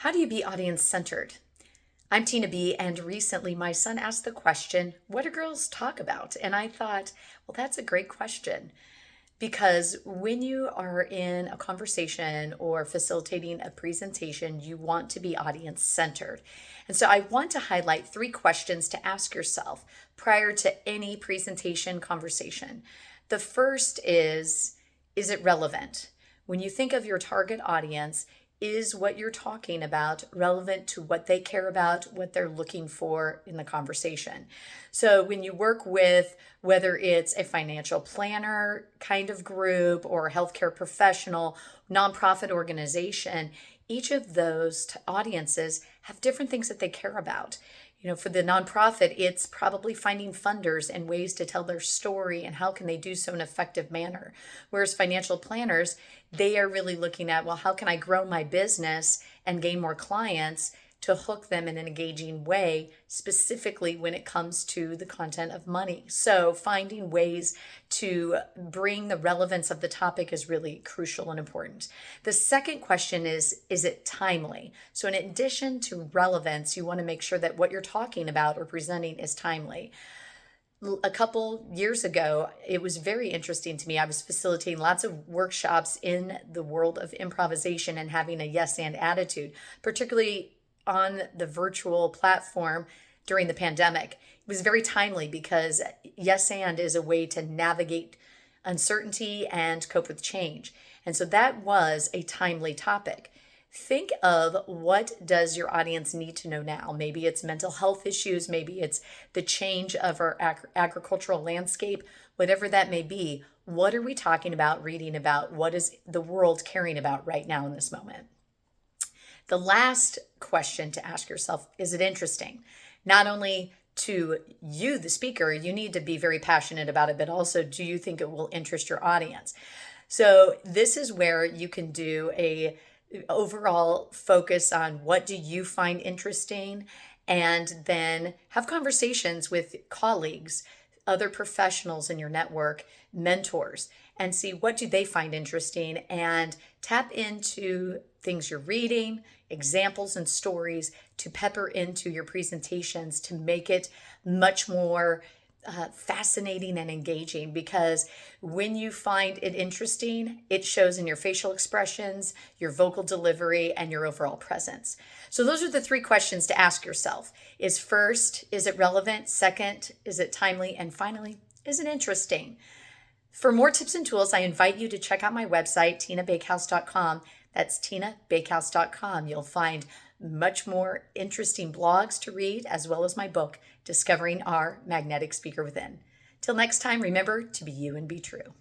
How do you be audience centered? I'm Tina B, and recently my son asked the question, what do girls talk about? And I thought, well, that's a great question because when you are in a conversation or facilitating a presentation, you want to be audience centered. And so I want to highlight three questions to ask yourself prior to any presentation conversation. The first is it relevant? When you think of your target audience, is what you're talking about relevant to what they care about, what they're looking for in the conversation? So when you work with whether it's a financial planner kind of group or a healthcare professional, nonprofit organization, each of those audiences have different things that they care about. For the nonprofit, it's probably finding funders and ways to tell their story and how can they do so in an effective manner. Whereas financial planners, they are really looking at, well, how can I grow my business and gain more clients to hook them in an engaging way, specifically when it comes to the content of money. So finding ways to bring the relevance of the topic is really crucial and important. The second question is it timely? So in addition to relevance, you want to make sure that what you're talking about or presenting is timely. A couple years ago, it was very interesting to me. I was facilitating lots of workshops in the world of improvisation and having a yes and attitude, particularly on the virtual platform during the pandemic. It was very timely because yes and is a way to navigate uncertainty and cope with change. And so that was a timely topic. Think of what does your audience need to know now. Maybe it's mental health issues, maybe it's the change of our agricultural landscape, whatever that may be. What are we talking about, reading about? What is the world caring about right now in this moment? The last question to ask yourself, is it interesting? Not only to you, the speaker, you need to be very passionate about it, but also do you think it will interest your audience? So this is where you can do a overall focus on what do you find interesting, and then have conversations with colleagues, other professionals in your network, mentors, and see what do they find interesting and tap into things you're reading, examples and stories to pepper into your presentations to make it much more fascinating and engaging, because when you find it interesting, it shows in your facial expressions, your vocal delivery, and your overall presence. So those are the three questions to ask yourself. First, is it relevant? Second, is it timely? And finally, is it interesting? For more tips and tools, I invite you to check out my website, tinabakehouse.com. That's tinabakehouse.com. You'll find much more interesting blogs to read, as well as my book, Discovering Our Magnetic Speaker Within. Till next time, remember to be you and be true.